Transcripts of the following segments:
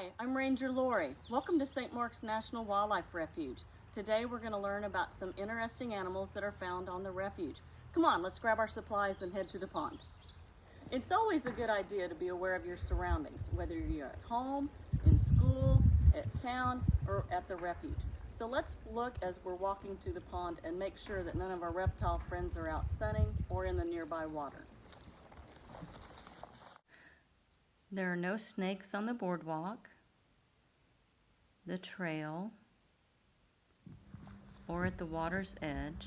Hi, I'm Ranger Lori. Welcome to St. Mark's National Wildlife Refuge. Today we're going to learn about some interesting animals that are found on the refuge. Come on, let's grab our supplies and head to the pond. It's always a good idea to be aware of your surroundings, whether you're at home, in school, at town, or at the refuge. So let's look as we're walking to the pond and make sure that none of our reptile friends are out sunning or in the nearby water. There are no snakes on the boardwalk, the trail, or at the water's edge,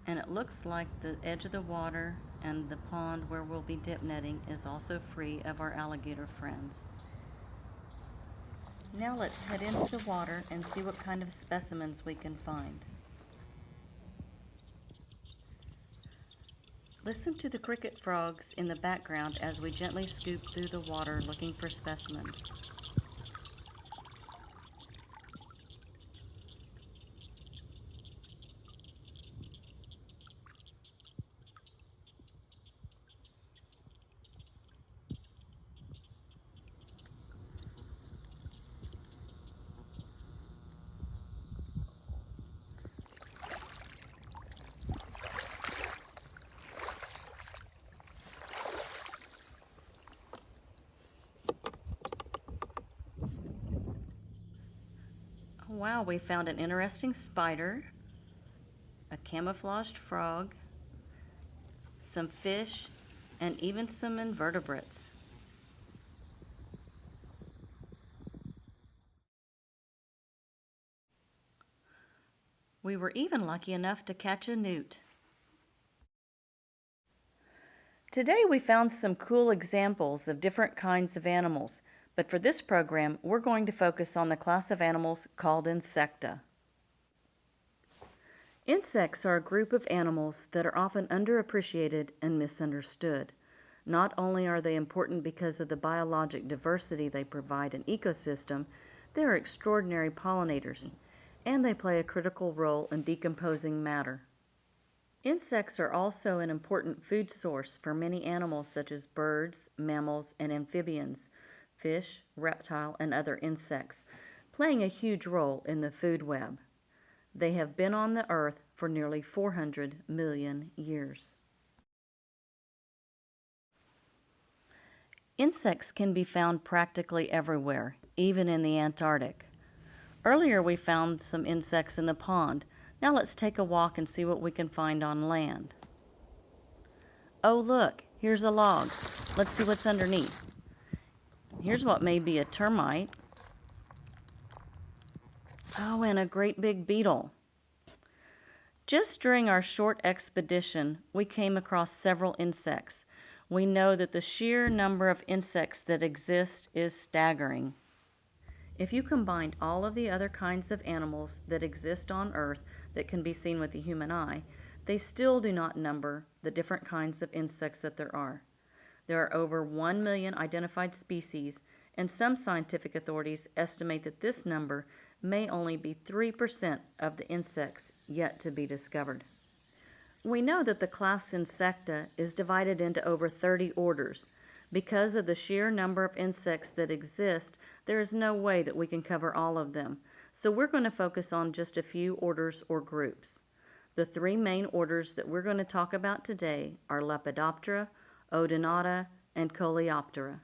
and it looks like the edge of the water and the pond where we'll be dip netting is also free of our alligator friends. Now let's head into the water and see what kind of specimens we can find. Listen to the cricket frogs in the background as we gently scoop through the water looking for specimens. Wow, we found an interesting spider, a camouflaged frog, some fish, and even some invertebrates. We were even lucky enough to catch a newt. Today we found some cool examples of different kinds of animals, but for this program we're going to focus on the class of animals called insecta. Insects are a group of animals that are often underappreciated and misunderstood. Not only are they important because of the biologic diversity they provide an ecosystem, they are extraordinary pollinators, and they play a critical role in decomposing matter. Insects are also an important food source for many animals such as birds, mammals, and amphibians, fish, reptile, and other insects, playing a huge role in the food web. They have been on the earth for nearly 400 million years. Insects can be found practically everywhere, even in the Antarctic. Earlier we found some insects in the pond. Now let's take a walk and see what we can find on land. Oh look, here's a log. Let's see what's underneath. Here's what may be a termite. Oh, and a great big beetle. Just during our short expedition, we came across several insects. We know that the sheer number of insects that exist is staggering. If you combined all of the other kinds of animals that exist on Earth that can be seen with the human eye, they still do not number the different kinds of insects that there are. There are over 1 million identified species, and some scientific authorities estimate that this number may only be 3% of the insects yet to be discovered. We know that the class Insecta is divided into over 30 orders. Because of the sheer number of insects that exist, there is no way that we can cover all of them, so we're going to focus on just a few orders or groups. The three main orders that we're going to talk about today are Lepidoptera, Odonata, and Coleoptera.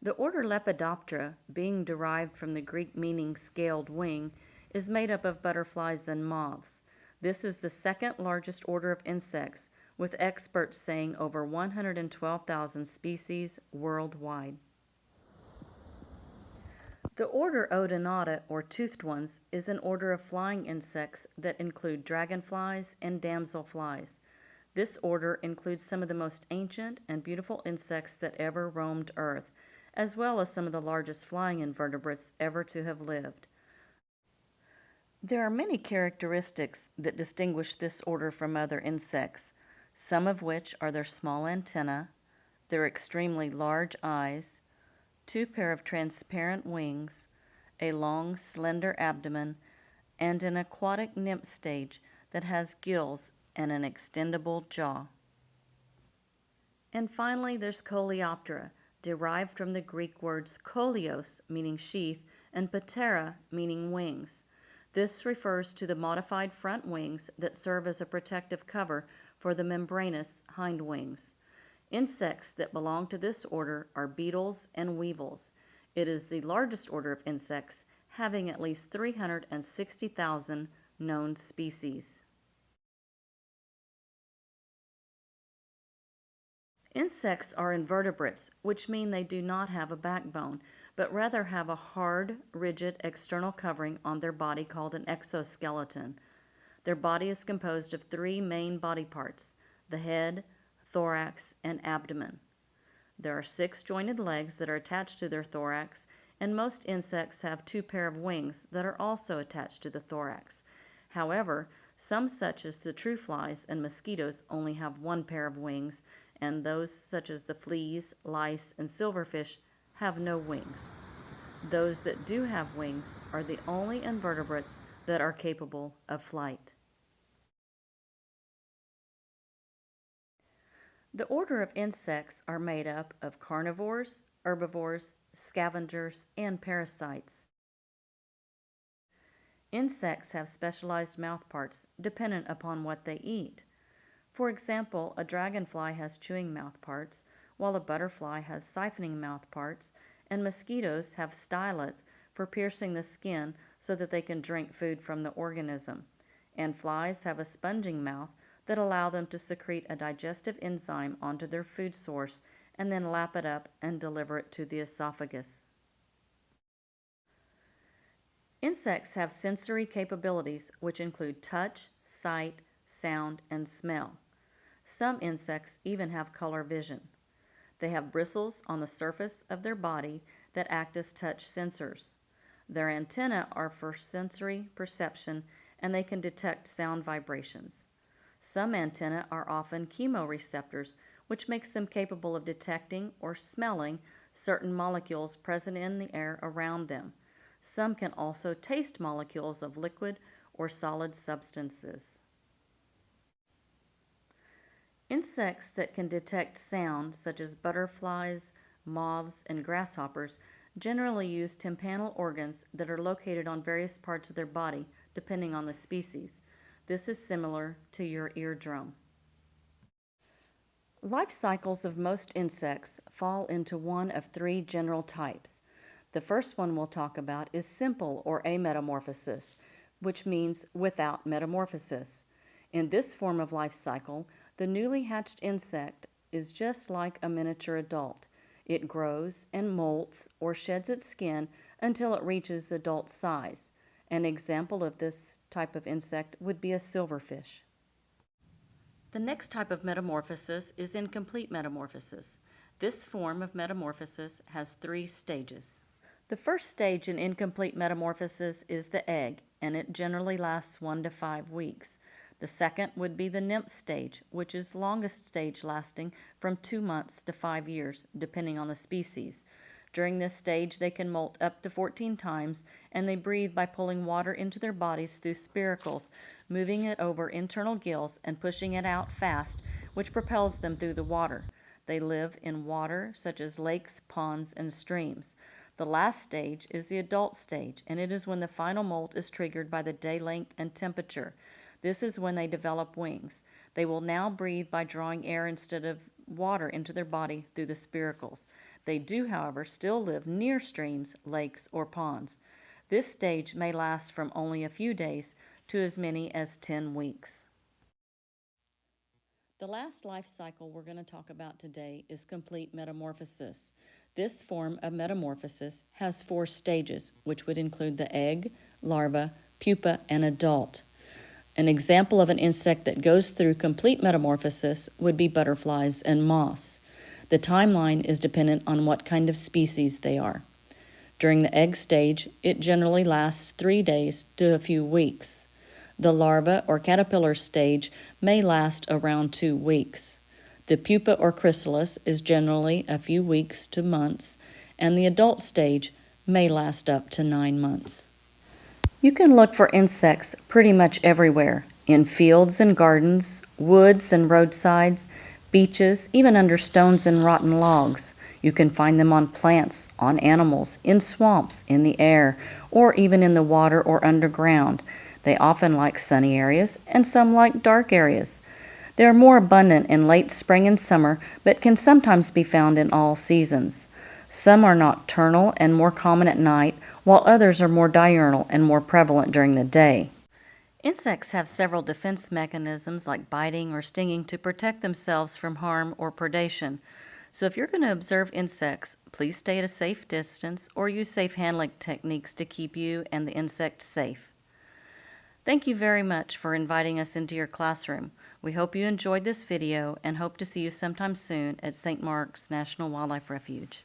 The order Lepidoptera, being derived from the Greek meaning scaled wing, is made up of butterflies and moths. This is the second largest order of insects, with experts saying over 112,000 species worldwide. The order Odonata, or toothed ones, is an order of flying insects that include dragonflies and damselflies. This order includes some of the most ancient and beautiful insects that ever roamed Earth, as well as some of the largest flying invertebrates ever to have lived. There are many characteristics that distinguish this order from other insects, some of which are their small antennae, their extremely large eyes, 2 pair of transparent wings, a long, slender abdomen, and an aquatic nymph stage that has gills and an extendable jaw. And finally, there's Coleoptera, derived from the Greek words koleos, meaning sheath, and patera, meaning wings. This refers to the modified front wings that serve as a protective cover for the membranous hind wings. Insects that belong to this order are beetles and weevils. It is the largest order of insects, having at least 360,000 known species. Insects are invertebrates, which mean they do not have a backbone, but rather have a hard, rigid external covering on their body called an exoskeleton. Their body is composed of three main body parts: the head, thorax, and abdomen. There are 6 jointed legs that are attached to their thorax, and most insects have 2 pair of wings that are also attached to the thorax. However, some such as the true flies and mosquitoes only have 1 pair of wings, and those such as the fleas, lice, and silverfish have no wings. Those that do have wings are the only invertebrates that are capable of flight. The order of insects are made up of carnivores, herbivores, scavengers, and parasites. Insects have specialized mouthparts dependent upon what they eat. For example, a dragonfly has chewing mouthparts, while a butterfly has siphoning mouthparts, and mosquitoes have stylets for piercing the skin so that they can drink food from the organism. And flies have a sponging mouth that allow them to secrete a digestive enzyme onto their food source and then lap it up and deliver it to the esophagus. Insects have sensory capabilities which include touch, sight, sound, and smell. Some insects even have color vision. They have bristles on the surface of their body that act as touch sensors. Their antennae are for sensory perception, and they can detect sound vibrations. Some antennae are often chemoreceptors, which makes them capable of detecting or smelling certain molecules present in the air around them. Some can also taste molecules of liquid or solid substances. Insects that can detect sound, such as butterflies, moths, and grasshoppers, generally use tympanal organs that are located on various parts of their body, depending on the species. This is similar to your eardrum. Life cycles of most insects fall into one of 3 general types. The first one we'll talk about is simple or ametamorphosis, which means without metamorphosis. In this form of life cycle, the newly hatched insect is just like a miniature adult. It grows and molts or sheds its skin until it reaches adult size. An example of this type of insect would be a silverfish. The next type of metamorphosis is incomplete metamorphosis. This form of metamorphosis has 3 stages. The first stage in incomplete metamorphosis is the egg, and it generally lasts 1 to 5 weeks. The second would be the nymph stage, which is the longest stage, lasting from 2 months to 5 years, depending on the species. During this stage, they can molt up to 14 times, and they breathe by pulling water into their bodies through spiracles, moving it over internal gills and pushing it out fast, which propels them through the water. They live in water, such as lakes, ponds, and streams. The last stage is the adult stage, and it is when the final molt is triggered by the day length and temperature. This is when they develop wings. They will now breathe by drawing air instead of water into their body through the spiracles. They do, however, still live near streams, lakes, or ponds. This stage may last from only a few days to as many as 10 weeks. The last life cycle we're going to talk about today is complete metamorphosis. This form of metamorphosis has 4 stages, which would include the egg, larva, pupa, and adult. An example of an insect that goes through complete metamorphosis would be butterflies and moths. The timeline is dependent on what kind of species they are. During the egg stage, it generally lasts 3 days to a few weeks. The larva or caterpillar stage may last around 2 weeks. The pupa or chrysalis is generally a few weeks to months, and the adult stage may last up to 9 months. You can look for insects pretty much everywhere, in fields and gardens, woods and roadsides, beaches, even under stones and rotten logs. You can find them on plants, on animals, in swamps, in the air, or even in the water or underground. They often like sunny areas, and some like dark areas. They are more abundant in late spring and summer, but can sometimes be found in all seasons. Some are nocturnal and more common at night, while others are more diurnal and more prevalent during the day. Insects have several defense mechanisms like biting or stinging to protect themselves from harm or predation. So if you're going to observe insects, please stay at a safe distance or use safe handling techniques to keep you and the insect safe. Thank you very much for inviting us into your classroom. We hope you enjoyed this video and hope to see you sometime soon at St. Mark's National Wildlife Refuge.